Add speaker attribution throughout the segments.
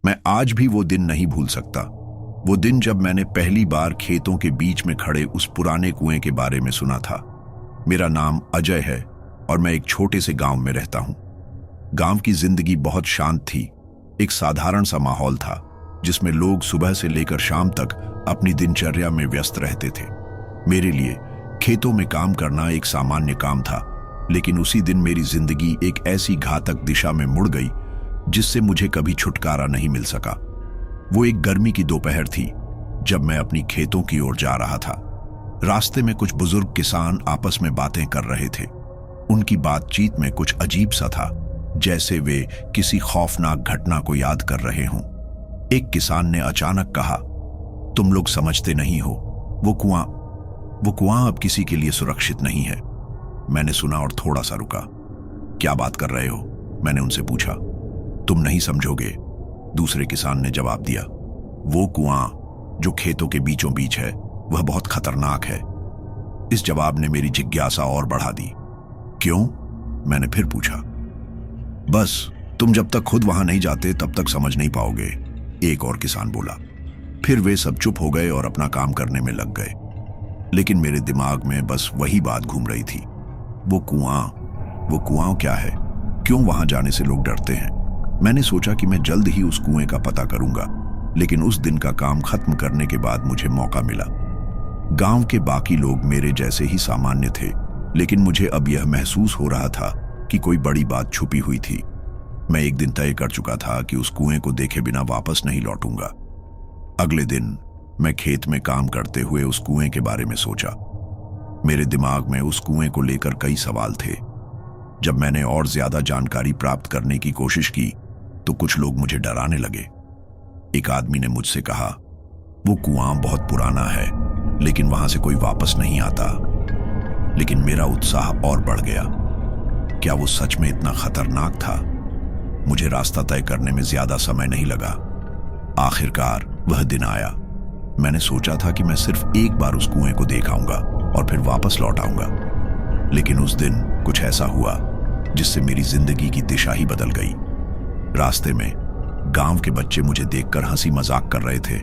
Speaker 1: मैं आज भी वो दिन नहीं भूल सकता। वो दिन जब मैंने पहली बार खेतों के बीच में खड़े उस पुराने कुएं के बारे में सुना था। मेरा नाम अजय है और मैं एक छोटे से गांव में रहता हूं। गांव की जिंदगी बहुत शांत थी। एक साधारण सा माहौल था जिसमें लोग सुबह से लेकर शाम तक अपनी दिनचर्या में व्यस्त रहते थे। मेरे लिए खेतों में काम करना एक सामान्य काम था, लेकिन उसी दिन मेरी जिंदगी एक ऐसी घातक दिशा में मुड़ गई जिससे मुझे कभी छुटकारा नहीं मिल सका। वो एक गर्मी की दोपहर थी जब मैं अपनी खेतों की ओर जा रहा था। रास्ते में कुछ बुजुर्ग किसान आपस में बातें कर रहे थे। उनकी बातचीत में कुछ अजीब सा था, जैसे वे किसी खौफनाक घटना को याद कर रहे हों। एक किसान ने अचानक कहा, तुम लोग समझते नहीं हो, वो कुआं अब किसी के लिए सुरक्षित नहीं है। मैंने सुना और थोड़ा सा रुका। क्या बात कर रहे हो? मैंने उनसे पूछा। तुम नहीं समझोगे, दूसरे किसान ने जवाब दिया। वो कुआं जो खेतों के बीचों बीच है, वह बहुत खतरनाक है। इस जवाब ने मेरी जिज्ञासा और बढ़ा दी। क्यों? मैंने फिर पूछा। बस तुम जब तक खुद वहां नहीं जाते तब तक समझ नहीं पाओगे, एक और किसान बोला। फिर वे सब चुप हो गए और अपना काम करने में लग गए। लेकिन मेरे दिमाग में बस वही बात घूम रही थी। वो कुआं क्या है? क्यों वहां जाने से लोग डरते हैं? मैंने सोचा कि मैं जल्द ही उस कुएं का पता करूंगा, लेकिन उस दिन का काम खत्म करने के बाद मुझे मौका मिला। गांव के बाकी लोग मेरे जैसे ही सामान्य थे, लेकिन मुझे अब यह महसूस हो रहा था कि कोई बड़ी बात छुपी हुई थी। मैं एक दिन तय कर चुका था कि उस कुएं को देखे बिना वापस नहीं लौटूंगा। अगले दिन मैं खेत में काम करते हुए उस कुएं के बारे में सोचा। मेरे दिमाग में उस कुएं को लेकर कई सवाल थे। जब मैंने और ज्यादा जानकारी प्राप्त करने की कोशिश की तो कुछ लोग मुझे डराने लगे। एक आदमी ने मुझसे कहा, वो कुआं बहुत पुराना है, लेकिन वहां से कोई वापस नहीं आता। लेकिन मेरा उत्साह और बढ़ गया। क्या वो सच में इतना खतरनाक था? मुझे रास्ता तय करने में ज्यादा समय नहीं लगा। आखिरकार वह दिन आया। मैंने सोचा था कि मैं सिर्फ एक बार उस कुएं को देख आऊंगा और फिर वापस लौट आऊंगा। लेकिन उस दिन कुछ ऐसा हुआ जिससे मेरी जिंदगी की दिशा ही बदल गई। रास्ते में गांव के बच्चे मुझे देखकर हंसी मजाक कर रहे थे।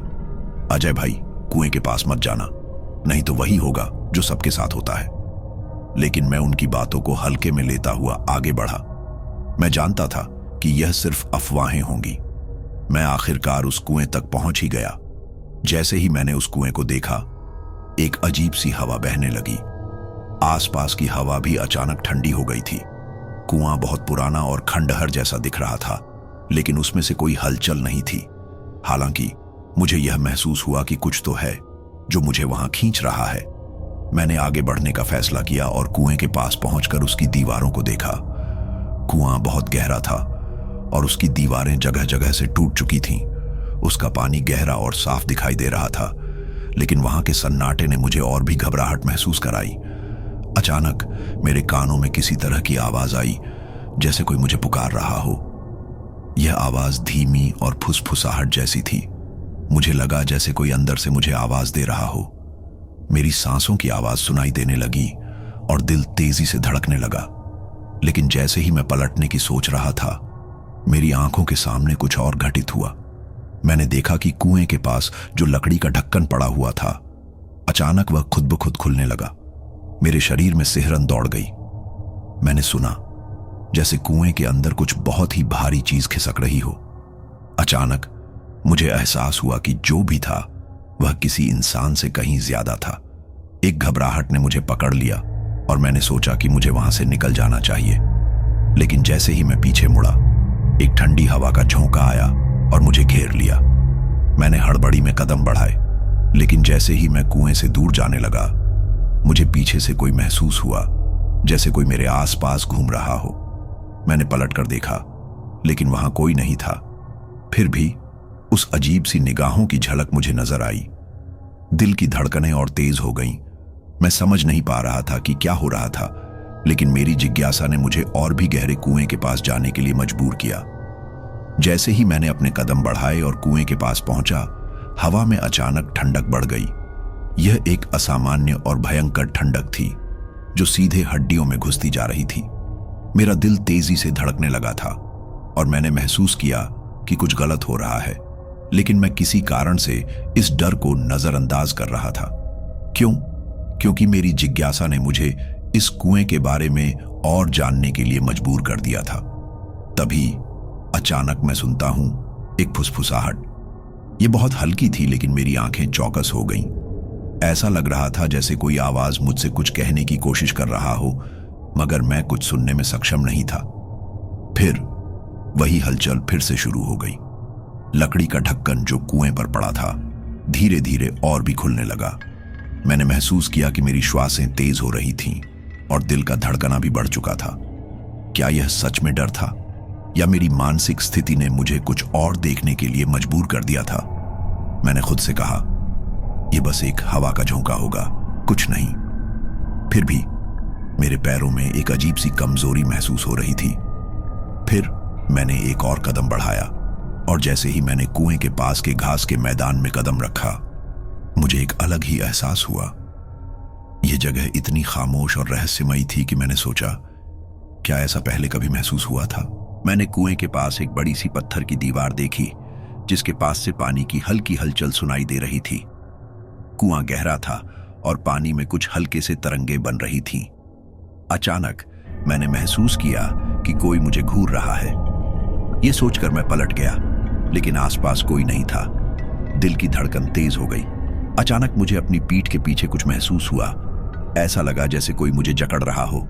Speaker 1: अजय भाई, कुएं के पास मत जाना, नहीं तो वही होगा जो सबके साथ होता है। लेकिन मैं उनकी बातों को हल्के में लेता हुआ आगे बढ़ा। मैं जानता था कि यह सिर्फ अफवाहें होंगी। मैं आखिरकार उस कुएं तक पहुंच ही गया। जैसे ही मैंने उस कुएं को देखा, एक अजीब सी हवा बहने लगी। आसपास की हवा भी अचानक ठंडी हो गई थी। कुआं बहुत पुराना और खंडहर जैसा दिख रहा था, लेकिन उसमें से कोई हलचल नहीं थी। हालांकि मुझे यह महसूस हुआ कि कुछ तो है जो मुझे वहां खींच रहा है। मैंने आगे बढ़ने का फैसला किया और कुएं के पास पहुंचकर उसकी दीवारों को देखा। कुआं बहुत गहरा था और उसकी दीवारें जगह जगह से टूट चुकी थीं। उसका पानी गहरा और साफ दिखाई दे रहा था, लेकिन वहां के सन्नाटे ने मुझे और भी घबराहट महसूस कराई। अचानक मेरे कानों में किसी तरह की आवाज आई, जैसे कोई मुझे पुकार रहा हो। यह आवाज धीमी और फुसफुसाहट जैसी थी। मुझे लगा जैसे कोई अंदर से मुझे आवाज दे रहा हो। मेरी सांसों की आवाज सुनाई देने लगी और दिल तेजी से धड़कने लगा। लेकिन जैसे ही मैं पलटने की सोच रहा था, मेरी आंखों के सामने कुछ और घटित हुआ। मैंने देखा कि कुएं के पास जो लकड़ी का ढक्कन पड़ा हुआ था, अचानक वह खुद ब खुद खुलने लगा। मेरे शरीर में सिहरन दौड़ गई। मैंने सुना जैसे कुएं के अंदर कुछ बहुत ही भारी चीज खिसक रही हो। अचानक मुझे एहसास हुआ कि जो भी था वह किसी इंसान से कहीं ज्यादा था। एक घबराहट ने मुझे पकड़ लिया और मैंने सोचा कि मुझे वहां से निकल जाना चाहिए। लेकिन जैसे ही मैं पीछे मुड़ा, एक ठंडी हवा का झोंका आया और मुझे घेर लिया। मैंने हड़बड़ी में कदम बढ़ाए, लेकिन जैसे ही मैं कुएं से दूर जाने लगा, मुझे पीछे से कोई महसूस हुआ, जैसे कोई मेरे आसपास घूम रहा हो। मैंने पलट कर देखा, लेकिन वहां कोई नहीं था। फिर भी उस अजीब सी निगाहों की झलक मुझे नजर आई। दिल की धड़कनें और तेज हो गईं। मैं समझ नहीं पा रहा था कि क्या हो रहा था, लेकिन मेरी जिज्ञासा ने मुझे और भी गहरे कुएं के पास जाने के लिए मजबूर किया। जैसे ही मैंने अपने कदम बढ़ाए और कुएं के पास पहुंचा, हवा में अचानक ठंडक बढ़ गई। यह एक असामान्य और भयंकर ठंडक थी जो सीधे हड्डियों में घुसती जा रही थी। मेरा दिल तेजी से धड़कने लगा था और मैंने महसूस किया कि कुछ गलत हो रहा है, लेकिन मैं किसी कारण से इस डर को नजरअंदाज कर रहा था। क्यों? क्योंकि मेरी जिज्ञासा ने मुझे इस कुएं के बारे में और जानने के लिए मजबूर कर दिया था। तभी अचानक मैं सुनता हूं एक फुसफुसाहट। ये बहुत हल्की थी, लेकिन मेरी आंखें चौकस हो गईं। ऐसा लग रहा था जैसे कोई आवाज मुझसे कुछ कहने की कोशिश कर रहा हो, मगर मैं कुछ सुनने में सक्षम नहीं था। फिर वही हलचल फिर से शुरू हो गई। लकड़ी का ढक्कन जो कुएं पर पड़ा था धीरे धीरे और भी खुलने लगा। मैंने महसूस किया कि मेरी श्वासें तेज हो रही थीं और दिल का धड़कना भी बढ़ चुका था। क्या यह सच में डर था, या मेरी मानसिक स्थिति ने मुझे कुछ और देखने के लिए मजबूर कर दिया था? मैंने खुद से कहा, यह बस एक हवा का झोंका होगा, कुछ नहीं। फिर भी मेरे पैरों में एक अजीब सी कमजोरी महसूस हो रही थी। फिर मैंने एक और कदम बढ़ाया, और जैसे ही मैंने कुएं के पास के घास के मैदान में कदम रखा, मुझे एक अलग ही एहसास हुआ। यह जगह इतनी खामोश और रहस्यमयी थी कि मैंने सोचा, क्या ऐसा पहले कभी महसूस हुआ था? मैंने कुएं के पास एक बड़ी सी पत्थर की दीवार देखी, जिसके पास से पानी की हल्की हलचल सुनाई दे रही थी। कुआं गहरा था और पानी में कुछ हल्के से तरंगे बन रही थीं। अचानक मैंने महसूस किया कि कोई मुझे घूर रहा है। यह सोचकर मैं पलट गया, लेकिन आसपास कोई नहीं था। दिल की धड़कन तेज हो गई। अचानक मुझे अपनी पीठ के पीछे कुछ महसूस हुआ। ऐसा लगा जैसे कोई मुझे जकड़ रहा हो।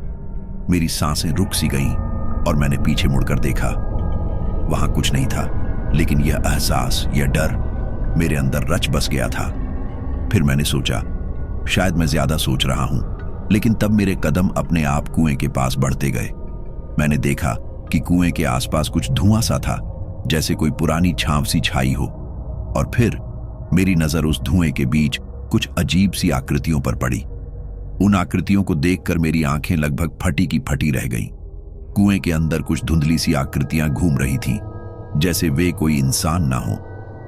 Speaker 1: मेरी सांसें रुक सी गईं और मैंने पीछे मुड़कर देखा। वहां कुछ नहीं था, लेकिन यह एहसास, यह डर मेरे अंदर रच बस गया था। फिर मैंने सोचा, शायद मैं ज्यादा सोच रहा हूं, लेकिन तब मेरे कदम अपने आप कुएं के पास बढ़ते गए। मैंने देखा कि कुएं के आसपास कुछ धुआं सा था, जैसे कोई पुरानी छांव सी छाई हो। और फिर मेरी नजर उस धुएं के बीच कुछ अजीब सी आकृतियों पर पड़ी। उन आकृतियों को देखकर मेरी आंखें लगभग फटी की फटी रह गईं। कुएं के अंदर कुछ धुंधली सी आकृतियां घूम रही थीं, जैसे वे कोई इंसान ना हो।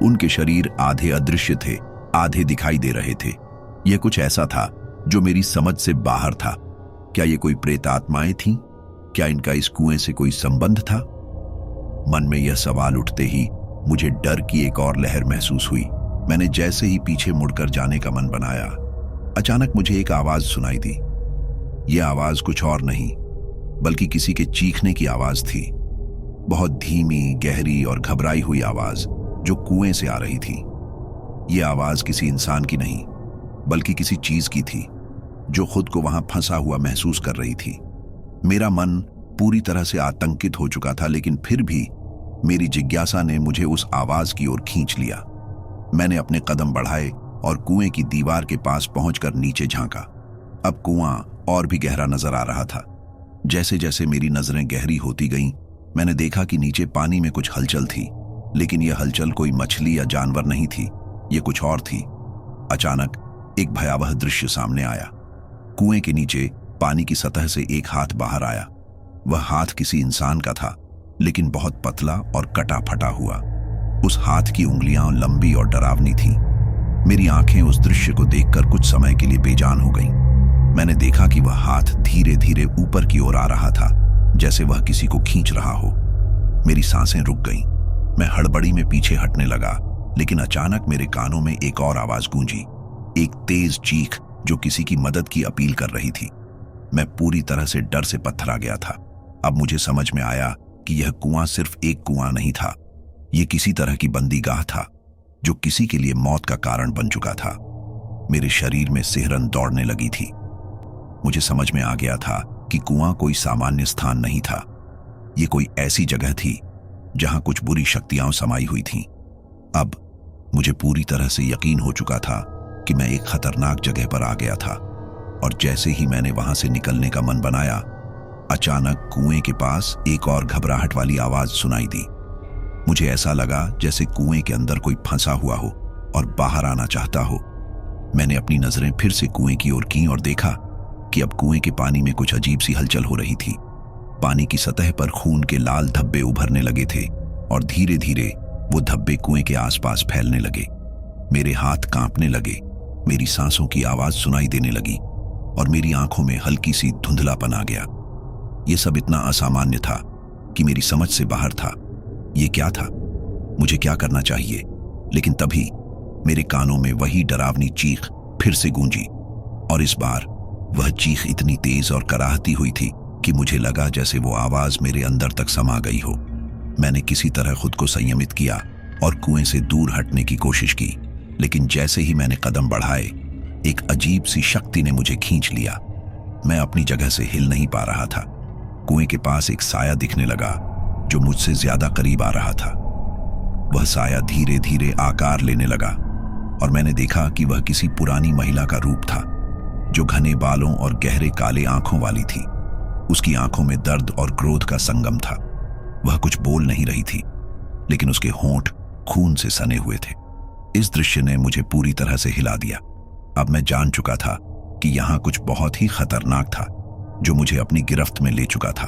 Speaker 1: उनके शरीर आधे अदृश्य थे, आधे दिखाई दे रहे थे। यह कुछ ऐसा था जो मेरी समझ से बाहर था। क्या ये कोई प्रेतात्माएं थीं? क्या इनका इस कुएं से कोई संबंध था? मन में यह सवाल उठते ही मुझे डर की एक और लहर महसूस हुई। मैंने जैसे ही पीछे मुड़कर जाने का मन बनाया, अचानक मुझे एक आवाज सुनाई दी। यह आवाज कुछ और नहीं, बल्कि किसी के चीखने की आवाज थी। बहुत धीमी, गहरी और घबराई हुई आवाज जो कुएं से आ रही थी। यह आवाज किसी इंसान की नहीं, बल्कि किसी चीज की थी, जो खुद को वहां फंसा हुआ महसूस कर रही थी। मेरा मन पूरी तरह से आतंकित हो चुका था, लेकिन फिर भी मेरी जिज्ञासा ने मुझे उस आवाज की ओर खींच लिया। मैंने अपने कदम बढ़ाए और कुएं की दीवार के पास पहुंचकर नीचे झांका। अब कुआं और भी गहरा नजर आ रहा था। जैसे जैसे मेरी नजरें गहरी होती गईं, मैंने देखा कि नीचे पानी में कुछ हलचल थी, लेकिन यह हलचल कोई मछली या जानवर नहीं थी, यह कुछ और थी। अचानक एक भयावह दृश्य सामने आया। कुएं के नीचे पानी की सतह से एक हाथ बाहर आया। वह हाथ किसी इंसान का था, लेकिन बहुत पतला और कटा फटा हुआ। उस हाथ की उंगलियां लंबी और डरावनी थीं। मेरी आंखें उस दृश्य को देखकर कुछ समय के लिए बेजान हो गईं। मैंने देखा कि वह हाथ धीरे धीरे ऊपर की ओर आ रहा था, जैसे वह किसी को खींच रहा हो। मेरी सांसें रुक गईं। मैं हड़बड़ी में पीछे हटने लगा, लेकिन अचानक मेरे कानों में एक और आवाज गूंजी, एक तेज चीख जो किसी की मदद की अपील कर रही थी। मैं पूरी तरह से डर से पत्थरा गया था। अब मुझे समझ में आया कि यह कुआं सिर्फ एक कुआं नहीं था, यह किसी तरह की बंदीगाह था, जो किसी के लिए मौत का कारण बन चुका था। मेरे शरीर में सिहरन दौड़ने लगी थी। मुझे समझ में आ गया था कि कुआं कोई सामान्य स्थान नहीं था। यह कोई ऐसी जगह थी जहां कुछ बुरी शक्तियां समाई हुई थीं। अब मुझे पूरी तरह से यकीन हो चुका था कि मैं एक खतरनाक जगह पर आ गया था। और जैसे ही मैंने वहां से निकलने का मन बनाया, अचानक कुएं के पास एक और घबराहट वाली आवाज सुनाई दी। मुझे ऐसा लगा जैसे कुएं के अंदर कोई फंसा हुआ हो और बाहर आना चाहता हो। मैंने अपनी नजरें फिर से कुएं की ओर की और देखा कि अब कुएं के पानी में कुछ अजीब सी हलचल हो रही थी। पानी की सतह पर खून के लाल धब्बे उभरने लगे थे और धीरे धीरे वो धब्बे कुएं के आसपास फैलने लगे। मेरे हाथ कांपने लगे, मेरी सांसों की आवाज सुनाई देने लगी और मेरी आंखों में हल्की सी धुंधलापन आ गया। यह सब इतना असामान्य था कि मेरी समझ से बाहर था। ये क्या था? मुझे क्या करना चाहिए। लेकिन तभी मेरे कानों में वही डरावनी चीख फिर से गूंजी, और इस बार वह चीख इतनी तेज और कराहती हुई थी कि मुझे लगा जैसे वो आवाज मेरे अंदर तक समा गई हो। मैंने किसी तरह खुद को संयमित किया और कुएं से दूर हटने की कोशिश की, लेकिन जैसे ही मैंने कदम बढ़ाए, एक अजीब सी शक्ति ने मुझे खींच लिया। मैं अपनी जगह से हिल नहीं पा रहा था। कुएं के पास एक साया दिखने लगा जो मुझसे ज्यादा करीब आ रहा था। वह साया धीरे धीरे आकार लेने लगा और मैंने देखा कि वह किसी पुरानी महिला का रूप था, जो घने बालों और गहरे काले आंखों वाली थी। उसकी आंखों में दर्द और क्रोध का संगम था। वह कुछ बोल नहीं रही थी, लेकिन उसके होंठ खून से सने हुए थे। इस दृश्य ने मुझे पूरी तरह से हिला दिया। अब मैं जान चुका था कि यहाँ कुछ बहुत ही खतरनाक था जो मुझे अपनी गिरफ्त में ले चुका था,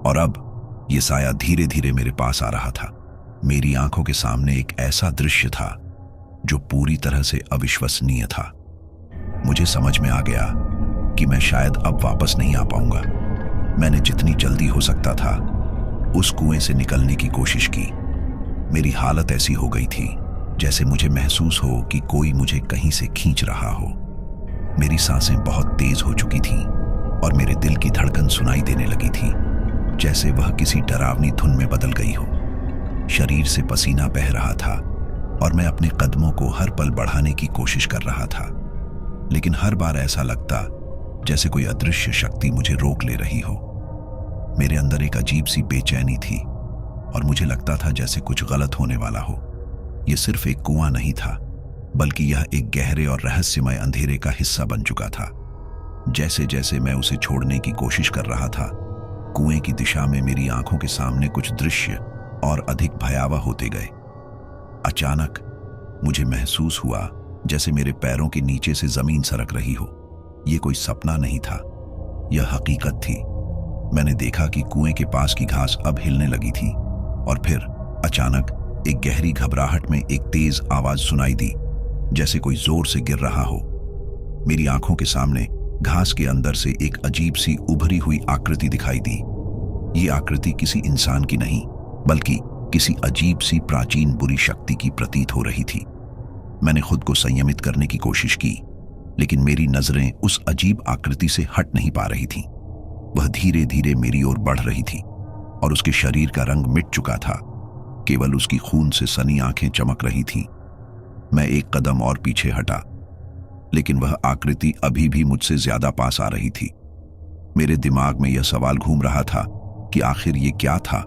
Speaker 1: और अब ये साया धीरे धीरे मेरे पास आ रहा था। मेरी आंखों के सामने एक ऐसा दृश्य था जो पूरी तरह से अविश्वसनीय था। मुझे समझ में आ गया कि मैं शायद अब वापस नहीं आ पाऊंगा। मैंने जितनी जल्दी हो सकता था उस कुएं से निकलने की कोशिश की। मेरी हालत ऐसी हो गई थी जैसे मुझे महसूस हो कि कोई मुझे कहीं से खींच रहा हो। मेरी सांसें बहुत तेज हो चुकी थीं और मेरे दिल की धड़कन सुनाई देने लगी थी, जैसे वह किसी डरावनी धुन में बदल गई हो। शरीर से पसीना बह रहा था और मैं अपने कदमों को हर पल बढ़ाने की कोशिश कर रहा था, लेकिन हर बार ऐसा लगता जैसे कोई अदृश्य शक्ति मुझे रोक ले रही हो। मेरे अंदर एक अजीब सी बेचैनी थी और मुझे लगता था जैसे कुछ गलत होने वाला हो। यह सिर्फ एक कुआं नहीं था, बल्कि यह एक गहरे और रहस्यमय अंधेरे का हिस्सा बन चुका था। जैसे जैसे मैं उसे छोड़ने की कोशिश कर रहा था, कुएं की दिशा में मेरी आंखों के सामने कुछ दृश्य और अधिक भयावह होते गए। अचानक मुझे महसूस हुआ जैसे मेरे पैरों के नीचे से जमीन सरक रही हो। यह कोई सपना नहीं था, यह हकीकत थी। मैंने देखा कि कुएं के पास की घास अब हिलने लगी थी, और फिर अचानक एक गहरी घबराहट में एक तेज आवाज सुनाई दी, जैसे कोई जोर से गिर रहा हो। मेरी आंखों के सामने घास के अंदर से एक अजीब सी उभरी हुई आकृति दिखाई दी। ये आकृति किसी इंसान की नहीं, बल्कि किसी अजीब सी प्राचीन बुरी शक्ति की प्रतीत हो रही थी। मैंने खुद को संयमित करने की कोशिश की, लेकिन मेरी नजरें उस अजीब आकृति से हट नहीं पा रही थीं। वह धीरे धीरे मेरी ओर बढ़ रही थी और उसके शरीर का रंग मिट चुका था। केवल उसकी खून से सनी आंखें चमक रही थीं। मैं एक कदम और पीछे हटा, लेकिन वह आकृति अभी भी मुझसे ज्यादा पास आ रही थी। मेरे दिमाग में यह सवाल घूम रहा था कि आखिर ये क्या था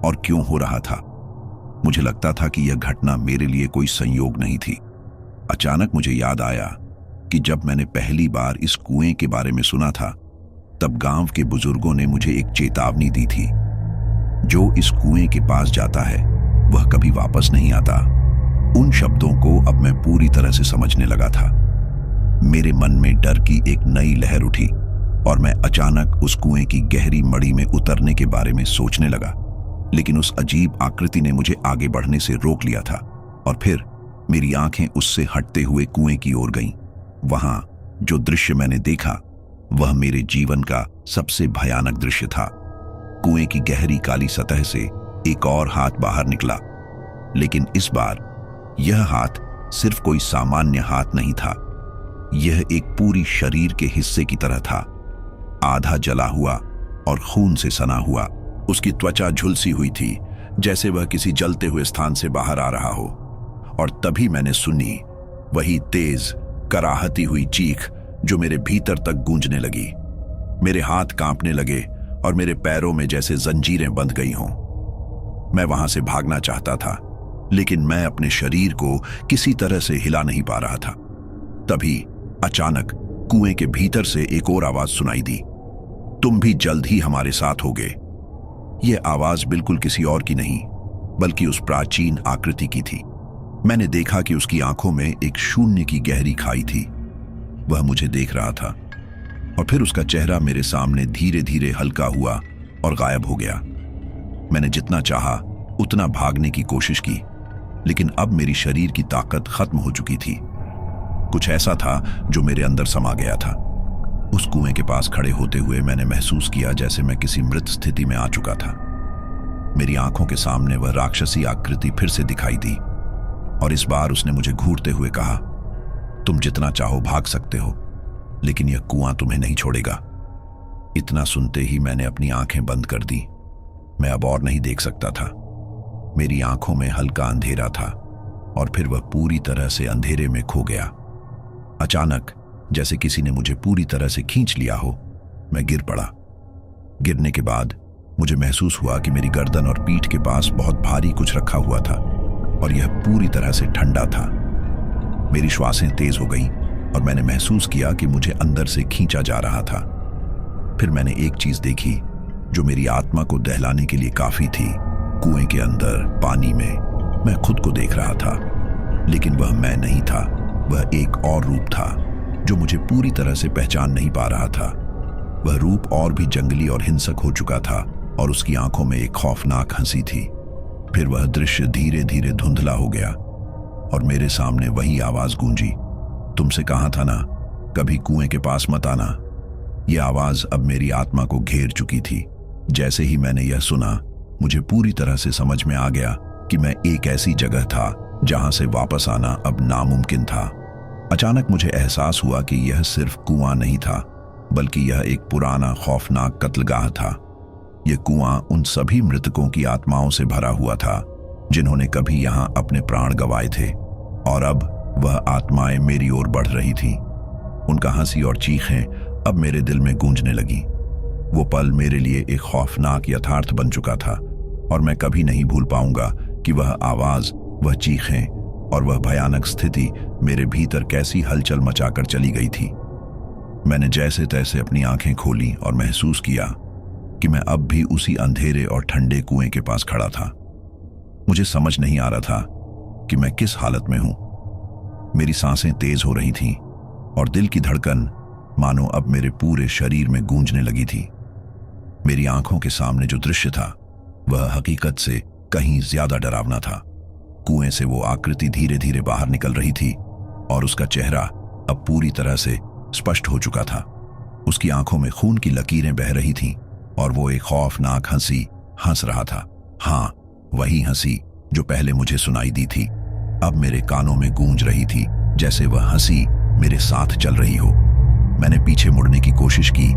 Speaker 1: और क्यों हो रहा था। मुझे लगता था कि यह घटना मेरे लिए कोई संयोग नहीं थी। अचानक मुझे याद आया कि जब मैंने पहली बार इस कुएं के बारे में सुना था, तब गांव के बुजुर्गों ने मुझे एक चेतावनी दी थी, जो इस कुएं के पास जाता है वह कभी वापस नहीं आता। उन शब्दों को अब मैं पूरी तरह से समझने लगा था। मेरे मन में डर की एक नई लहर उठी और मैं अचानक उस कुएं की गहरी मड़ी में उतरने के बारे में सोचने लगा, लेकिन उस अजीब आकृति ने मुझे आगे बढ़ने से रोक लिया था। और फिर मेरी आंखें उससे हटते हुए कुएं की ओर गईं। वहां जो दृश्य मैंने देखा वह मेरे जीवन का सबसे भयानक दृश्य था। कुएं की गहरी काली सतह से एक और हाथ बाहर निकला, लेकिन इस बार यह हाथ सिर्फ कोई सामान्य हाथ नहीं था। यह एक पूरी शरीर के हिस्से की तरह था, आधा जला हुआ और खून से सना हुआ। उसकी त्वचा झुलसी हुई थी, जैसे वह किसी जलते हुए स्थान से बाहर आ रहा हो। और तभी मैंने सुनी वही तेज कराहती हुई चीख जो मेरे भीतर तक गूंजने लगी। मेरे हाथ कांपने लगे और मेरे पैरों में जैसे जंजीरें बंध गई हों। मैं वहां से भागना चाहता था, लेकिन मैं अपने शरीर को किसी तरह से हिला नहीं पा रहा था। तभी अचानक कुएं के भीतर से एक और आवाज सुनाई दी, तुम भी जल्द ही हमारे साथ होगे। यह आवाज बिल्कुल किसी और की नहीं, बल्कि उस प्राचीन आकृति की थी। मैंने देखा कि उसकी आंखों में एक शून्य की गहरी खाई थी। वह मुझे देख रहा था और फिर उसका चेहरा मेरे सामने धीरे धीरे हल्का हुआ और गायब हो गया। मैंने जितना चाहा उतना भागने की कोशिश की, लेकिन अब मेरी शरीर की ताकत खत्म हो चुकी थी। कुछ ऐसा था जो मेरे अंदर समा गया था। उस कुएं के पास खड़े होते हुए मैंने महसूस किया जैसे मैं किसी मृत स्थिति में आ चुका था। मेरी आंखों के सामने वह राक्षसी आकृति फिर से दिखाई दी और इस बार उसने मुझे घूरते हुए कहा, तुम जितना चाहो भाग सकते हो, लेकिन यह कुआं तुम्हें नहीं छोड़ेगा। इतना सुनते ही मैंने अपनी आंखें बंद कर दी। मैं अब और नहीं देख सकता था। मेरी आंखों में हल्का अंधेरा था और फिर वह पूरी तरह से अंधेरे में खो गया। अचानक जैसे किसी ने मुझे पूरी तरह से खींच लिया हो, मैं गिर पड़ा। गिरने के बाद मुझे महसूस हुआ कि मेरी गर्दन और पीठ के पास बहुत भारी कुछ रखा हुआ था और यह पूरी तरह से ठंडा था। मेरी श्वासें तेज हो गईं और मैंने महसूस किया कि मुझे अंदर से खींचा जा रहा था। फिर मैंने एक चीज देखी जो मेरी आत्मा को दहलाने के लिए काफी थी। कुएं के अंदर पानी में मैं खुद को देख रहा था, लेकिन वह मैं नहीं था। वह एक और रूप था जो मुझे पूरी तरह से पहचान नहीं पा रहा था। वह रूप और भी जंगली और हिंसक हो चुका था और उसकी आंखों में एक खौफनाक हंसी थी। फिर वह दृश्य धीरे धीरे धुंधला हो गया और मेरे सामने वही आवाज गूंजी, तुमसे कहा था ना, कभी कुएं के पास मत आना। यह आवाज अब मेरी आत्मा को घेर चुकी थी। जैसे ही मैंने यह सुना, मुझे पूरी तरह से समझ में आ गया कि मैं एक ऐसी जगह था जहां से वापस आना अब नामुमकिन था। अचानक मुझे एहसास हुआ कि यह सिर्फ कुआं नहीं था, बल्कि यह एक पुराना खौफनाक कत्लगाह था। यह कुआं उन सभी मृतकों की आत्माओं से भरा हुआ था जिन्होंने कभी यहां अपने प्राण गंवाए थे, और अब वह आत्माएं मेरी ओर बढ़ रही थीं। उनका हंसी और चीखें अब मेरे दिल में गूंजने लगी। वो पल मेरे लिए एक खौफनाक यथार्थ बन चुका था और मैं कभी नहीं भूल पाऊंगा कि वह आवाज, वह चीखें और वह भयानक स्थिति मेरे भीतर कैसी हलचल मचाकर चली गई थी। मैंने जैसे तैसे अपनी आंखें खोली और महसूस किया कि मैं अब भी उसी अंधेरे और ठंडे कुएं के पास खड़ा था। मुझे समझ नहीं आ रहा था कि मैं किस हालत में हूं। मेरी सांसें तेज हो रही थीं और दिल की धड़कन मानो अब मेरे पूरे शरीर में गूंजने लगी थी। मेरी आंखों के सामने जो दृश्य था वह हकीकत से कहीं ज्यादा डरावना था। कुएं से वो आकृति धीरे धीरे बाहर निकल रही थी और उसका चेहरा अब पूरी तरह से स्पष्ट हो चुका था। उसकी आंखों में खून की लकीरें बह रही थीं और वो एक खौफनाक हंसी हंस रहा था। हाँ, वही हंसी जो पहले मुझे सुनाई दी थी अब मेरे कानों में गूंज रही थी, जैसे वह हंसी मेरे साथ चल रही हो। मैंने पीछे मुड़ने की कोशिश की,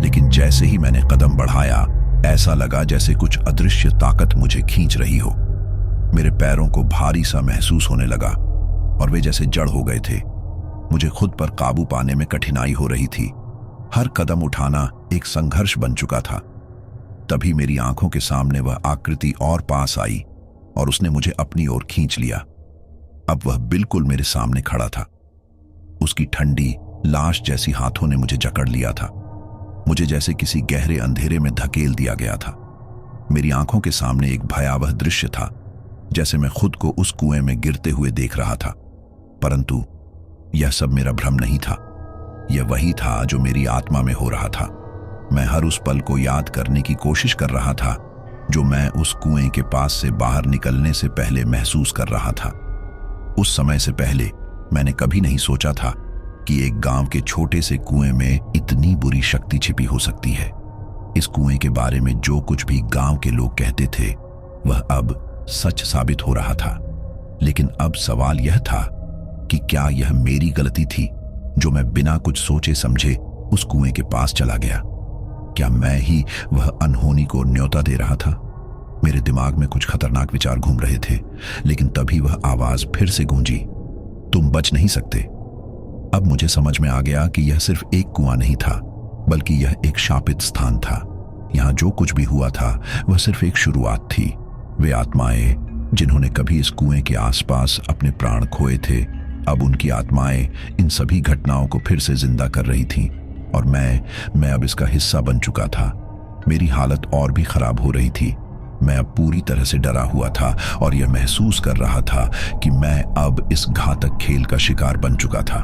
Speaker 1: लेकिन जैसे ही मैंने कदम बढ़ाया, ऐसा लगा जैसे कुछ अदृश्य ताकत मुझे खींच रही हो। मेरे पैरों को भारी सा महसूस होने लगा और वे जैसे जड़ हो गए थे। मुझे खुद पर काबू पाने में कठिनाई हो रही थी। हर कदम उठाना एक संघर्ष बन चुका था। तभी मेरी आंखों के सामने वह आकृति और पास आई और उसने मुझे अपनी ओर खींच लिया। अब वह बिल्कुल मेरे सामने खड़ा था। उसकी ठंडी लाश जैसी हाथों ने मुझे जकड़ लिया था। मुझे जैसे किसी गहरे अंधेरे में धकेल दिया गया था। मेरी आंखों के सामने एक भयावह दृश्य था, जैसे मैं खुद को उस कुएं में गिरते हुए देख रहा था। परंतु यह सब मेरा भ्रम नहीं था। यह वही था जो मेरी आत्मा में हो रहा था। मैं हर उस पल को याद करने की कोशिश कर रहा था जो मैं उस कुएं के पास से बाहर निकलने से पहले महसूस कर रहा था। उस समय से पहले मैंने कभी नहीं सोचा था कि एक गांव के छोटे से कुएं में इतनी बुरी शक्ति छिपी हो सकती है। इस कुएं के बारे में जो कुछ भी गांव के लोग कहते थे वह अब सच साबित हो रहा था। लेकिन अब सवाल यह था कि क्या यह मेरी गलती थी जो मैं बिना कुछ सोचे समझे उस कुएं के पास चला गया? क्या मैं ही वह अनहोनी को न्योता दे रहा था? मेरे दिमाग में कुछ खतरनाक विचार घूम रहे थे, लेकिन तभी वह आवाज फिर से गूंजी, तुम बच नहीं सकते। अब मुझे समझ में आ गया कि यह सिर्फ एक कुआं नहीं था, बल्कि यह एक शापित स्थान था। यहां जो कुछ भी हुआ था वह सिर्फ एक शुरुआत थी। वे आत्माएं जिन्होंने कभी इस कुएं के आसपास अपने प्राण खोए थे, अब उनकी आत्माएं इन सभी घटनाओं को फिर से जिंदा कर रही थीं और मैं अब इसका हिस्सा बन चुका था। मेरी हालत और भी खराब हो रही थी। मैं अब पूरी तरह से डरा हुआ था और यह महसूस कर रहा था कि मैं अब इस घातक खेल का शिकार बन चुका था।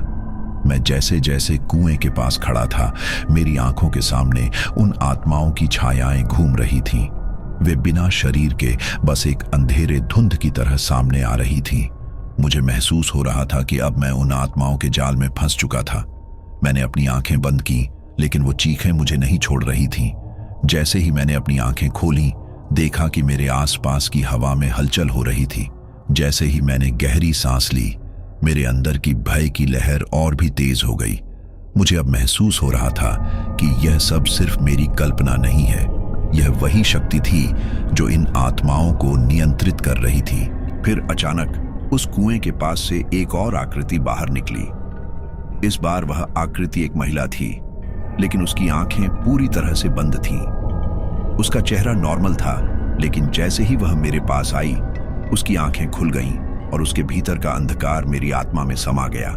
Speaker 1: मैं जैसे जैसे कुएं के पास खड़ा था, मेरी आंखों के सामने उन आत्माओं की छायाएं घूम रही थीं। वे बिना शरीर के बस एक अंधेरे धुंध की तरह सामने आ रही थीं। मुझे महसूस हो रहा था कि अब मैं उन आत्माओं के जाल में फंस चुका था। मैंने अपनी आंखें बंद की, लेकिन वो चीखें मुझे नहीं छोड़ रही थीं। जैसे ही मैंने अपनी आंखें खोली, देखा कि मेरे आसपास की हवा में हलचल हो रही थी। जैसे ही मैंने गहरी सांस ली, मेरे अंदर की भय की लहर और भी तेज हो गई। मुझे अब महसूस हो रहा था कि यह सब सिर्फ मेरी कल्पना नहीं है, यह वही शक्ति थी जो इन आत्माओं को नियंत्रित कर रही थी। फिर अचानक उस कुएं के पास से एक और आकृति बाहर निकली। इस बार वह आकृति एक महिला थी, लेकिन उसकी आंखें पूरी तरह से बंद थीं। उसका चेहरा नॉर्मल था, लेकिन जैसे ही वह मेरे पास आई, उसकी आंखें खुल गईं और उसके भीतर का अंधकार मेरी आत्मा में समा गया।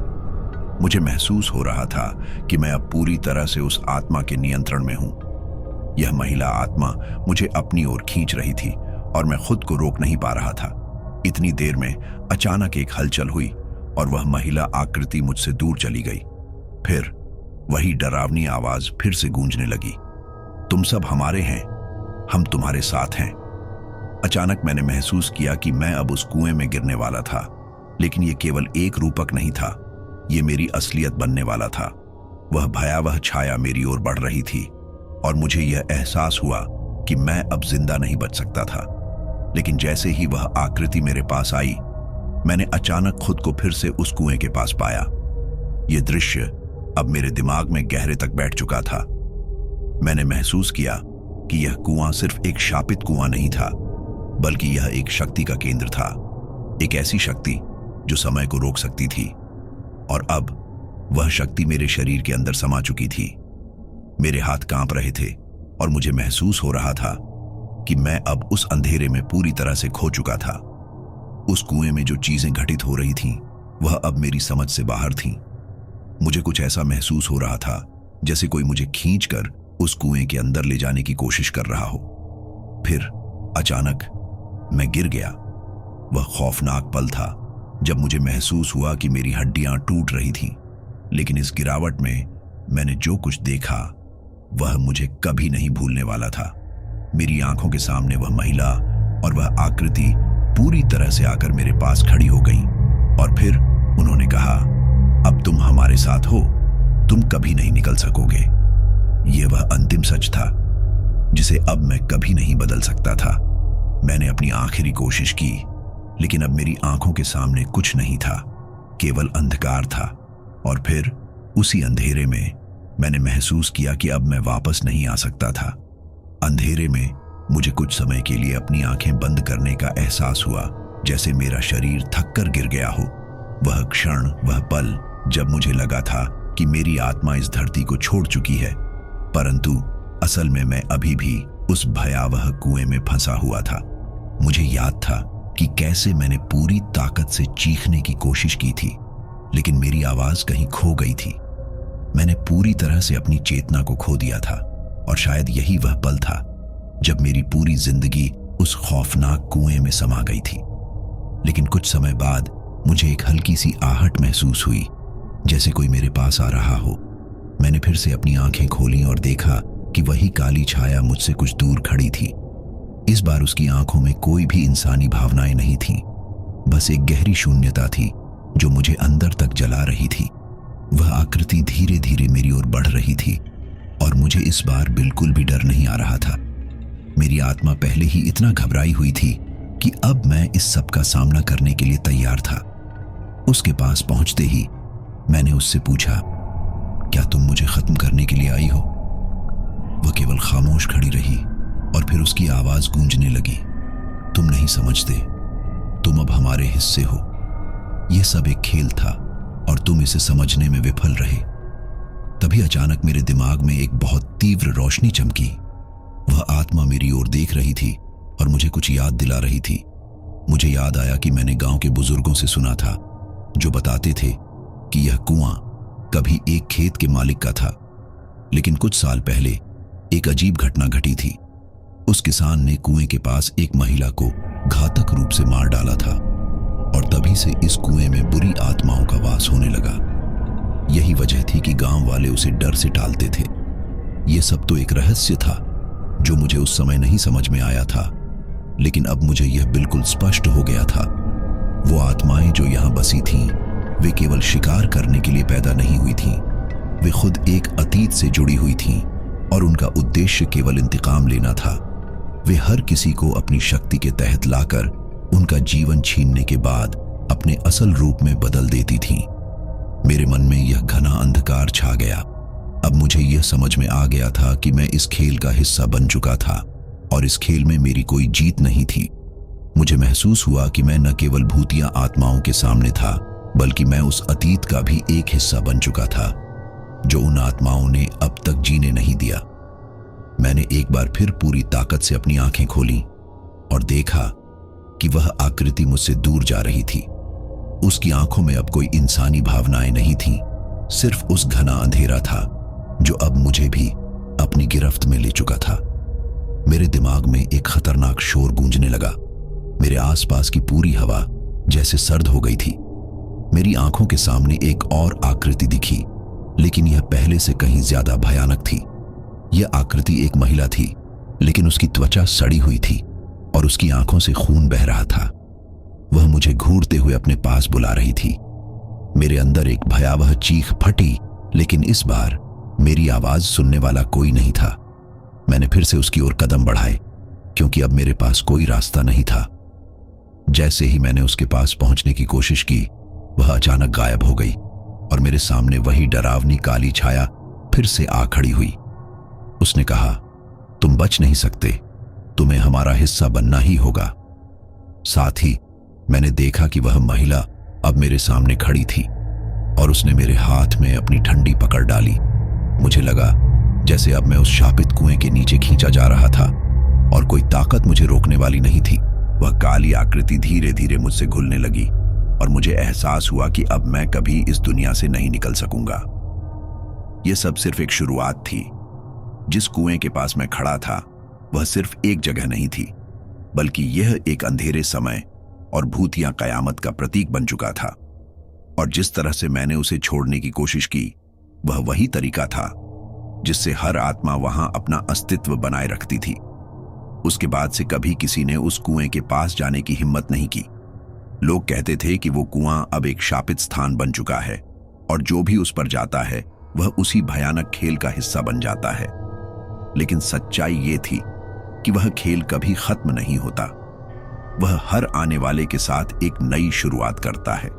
Speaker 1: मुझे महसूस हो रहा था कि मैं अब पूरी तरह से उस आत्मा के नियंत्रण में हूं। यह महिला आत्मा मुझे अपनी ओर खींच रही थी और मैं खुद को रोक नहीं पा रहा था। इतनी देर में अचानक एक हलचल हुई और वह महिला आकृति मुझसे दूर चली गई। फिर वही डरावनी आवाज फिर से गूंजने लगी, तुम सब हमारे हैं, हम तुम्हारे साथ हैं। अचानक मैंने महसूस किया कि मैं अब उस कुएं में गिरने वाला था, लेकिन यह केवल एक रूपक नहीं था, यह मेरी असलियत बनने वाला था। वह भयावह छाया मेरी ओर बढ़ रही थी और मुझे यह एहसास हुआ कि मैं अब जिंदा नहीं बच सकता था। लेकिन जैसे ही वह आकृति मेरे पास आई, मैंने अचानक खुद को फिर से उस कुएं के पास पाया। यह दृश्य अब मेरे दिमाग में गहरे तक बैठ चुका था। मैंने महसूस किया कि यह कुआं सिर्फ एक शापित कुआं नहीं था, बल्कि यह एक शक्ति का केंद्र था, एक ऐसी शक्ति जो समय को रोक सकती थी। और अब वह शक्ति मेरे शरीर के अंदर समा चुकी थी। मेरे हाथ कांप रहे थे और मुझे महसूस हो रहा था कि मैं अब उस अंधेरे में पूरी तरह से खो चुका था। उस कुएं में जो चीजें घटित हो रही थीं, वह अब मेरी समझ से बाहर थीं। मुझे कुछ ऐसा महसूस हो रहा था जैसे कोई मुझे खींचकर उस कुएं के अंदर ले जाने की कोशिश कर रहा हो। फिर अचानक मैं गिर गया। वह खौफनाक पल था जब मुझे महसूस हुआ कि मेरी हड्डियां टूट रही थीं। लेकिन इस गिरावट में मैंने जो कुछ देखा वह मुझे कभी नहीं भूलने वाला था। मेरी आंखों के सामने वह महिला और वह आकृति पूरी तरह से आकर मेरे पास खड़ी हो गई और फिर उन्होंने कहा, अब तुम हमारे साथ हो, तुम कभी नहीं निकल सकोगे। यह वह अंतिम सच था जिसे अब मैं कभी नहीं बदल सकता था। मैंने अपनी आखिरी कोशिश की, लेकिन अब मेरी आंखों के सामने कुछ नहीं था, केवल अंधकार था। और फिर उसी अंधेरे में मैंने महसूस किया कि अब मैं वापस नहीं आ सकता था। अंधेरे में मुझे कुछ समय के लिए अपनी आंखें बंद करने का एहसास हुआ, जैसे मेरा शरीर थक कर गिर गया हो। वह क्षण, वह पल जब मुझे लगा था कि मेरी आत्मा इस धरती को छोड़ चुकी है, परंतु असल में मैं अभी भी उस भयावह कुएं में फंसा हुआ था। मुझे याद था कि कैसे मैंने पूरी ताकत से चीखने की कोशिश की थी, लेकिन मेरी आवाज कहीं खो गई थी। मैंने पूरी तरह से अपनी चेतना को खो दिया था और शायद यही वह पल था जब मेरी पूरी जिंदगी उस खौफनाक कुएं में समा गई थी। लेकिन कुछ समय बाद मुझे एक हल्की सी आहट महसूस हुई, जैसे कोई मेरे पास आ रहा हो। मैंने फिर से अपनी आंखें खोलीं और देखा कि वही काली छाया मुझसे कुछ दूर खड़ी थी। इस बार उसकी आंखों में कोई भी इंसानी भावनाएं नहीं थीं, बस एक गहरी शून्यता थी जो मुझे अंदर तक जला रही थी। वह आकृति धीरे धीरे मेरी ओर बढ़ रही थी और मुझे इस बार बिल्कुल भी डर नहीं आ रहा था। मेरी आत्मा पहले ही इतना घबराई हुई थी कि अब मैं इस सब का सामना करने के लिए तैयार था। उसके पास पहुंचते ही मैंने उससे पूछा, क्या तुम मुझे खत्म करने के लिए आई हो? वह केवल खामोश खड़ी रही और फिर उसकी आवाज गूंजने लगी, तुम नहीं समझते, तुम अब हमारे हिस्से हो। यह सब एक खेल था और तुम इसे समझने में विफल रहे। तभी अचानक मेरे दिमाग में एक बहुत तीव्र रोशनी चमकी। वह आत्मा मेरी ओर देख रही थी और मुझे कुछ याद दिला रही थी। मुझे याद आया कि मैंने गांव के बुजुर्गों से सुना था, जो बताते थे कि यह कुआं कभी एक खेत के मालिक का था, लेकिन कुछ साल पहले एक अजीब घटना घटी थी। उस किसान ने कुएं के पास एक महिला को घातक रूप से मार डाला था और तभी से इस कुएं में बुरी आत्माओं का वास होने लगा। यही वजह थी कि गांव वाले उसे डर से टालते थे। यह सब तो एक रहस्य था जो मुझे उस समय नहीं समझ में आया था, लेकिन अब मुझे यह बिल्कुल स्पष्ट हो गया था। वो आत्माएं जो यहां बसी थीं, वे केवल शिकार करने के लिए पैदा नहीं हुई थीं। वे खुद एक अतीत से जुड़ी हुई थीं और उनका उद्देश्य केवल इंतकाम लेना था। वे हर किसी को अपनी शक्ति के तहत लाकर उनका जीवन छीनने के बाद अपने असल रूप में बदल देती थीं। मेरे मन में यह घना अंधकार छा गया। अब मुझे यह समझ में आ गया था कि मैं इस खेल का हिस्सा बन चुका था और इस खेल में मेरी कोई जीत नहीं थी। मुझे महसूस हुआ कि मैं न केवल भूतिया आत्माओं के सामने था, बल्कि मैं उस अतीत का भी एक हिस्सा बन चुका था जो उन आत्माओं ने अब तक जीने नहीं दिया। मैंने एक बार फिर पूरी ताकत से अपनी आंखें खोली और देखा कि वह आकृति मुझसे दूर जा रही थी। उसकी आंखों में अब कोई इंसानी भावनाएं नहीं थीं, सिर्फ उस घना अंधेरा था जो अब मुझे भी अपनी गिरफ्त में ले चुका था। मेरे दिमाग में एक खतरनाक शोर गूंजने लगा। मेरे आसपास की पूरी हवा जैसे सर्द हो गई थी। मेरी आंखों के सामने एक और आकृति दिखी, लेकिन यह पहले से कहीं ज्यादा भयानक थी। यह आकृति एक महिला थी, लेकिन उसकी त्वचा सड़ी हुई थी और उसकी आंखों से खून बह रहा था। वह मुझे घूरते हुए अपने पास बुला रही थी। मेरे अंदर एक भयावह चीख फटी, लेकिन इस बार मेरी आवाज सुनने वाला कोई नहीं था। मैंने फिर से उसकी ओर कदम बढ़ाए, क्योंकि अब मेरे पास कोई रास्ता नहीं था। जैसे ही मैंने उसके पास पहुंचने की कोशिश की, वह अचानक गायब हो गई और मेरे सामने वही डरावनी काली छाया फिर से आ खड़ी हुई। उसने कहा, तुम बच नहीं सकते, तुम्हें हमारा हिस्सा बनना ही होगा। साथ ही मैंने देखा कि वह महिला अब मेरे सामने खड़ी थी और उसने मेरे हाथ में अपनी ठंडी पकड़ डाली। मुझे लगा जैसे अब मैं उस शापित कुएं के नीचे खींचा जा रहा था और कोई ताकत मुझे रोकने वाली नहीं थी। वह काली आकृति धीरे धीरे मुझसे घुलने लगी और मुझे एहसास हुआ कि अब मैं कभी इस दुनिया से नहीं निकल सकूंगा। यह सब सिर्फ एक शुरुआत थी। जिस कुएं के पास मैं खड़ा था, वह सिर्फ एक जगह नहीं थी, बल्कि यह एक अंधेरे समय और भूतिया कयामत का प्रतीक बन चुका था। और जिस तरह से मैंने उसे छोड़ने की कोशिश की, वह वही तरीका था जिससे हर आत्मा वहां अपना अस्तित्व बनाए रखती थी। उसके बाद से कभी किसी ने उस कुएं के पास जाने की हिम्मत नहीं की। लोग कहते थे कि वो कुआं अब एक शापित स्थान बन चुका है और जो भी उस पर जाता है वह उसी भयानक खेल का हिस्सा बन जाता है। लेकिन सच्चाई ये थी कि वह खेल कभी खत्म नहीं होता। वह हर आने वाले के साथ एक नई शुरुआत करता है।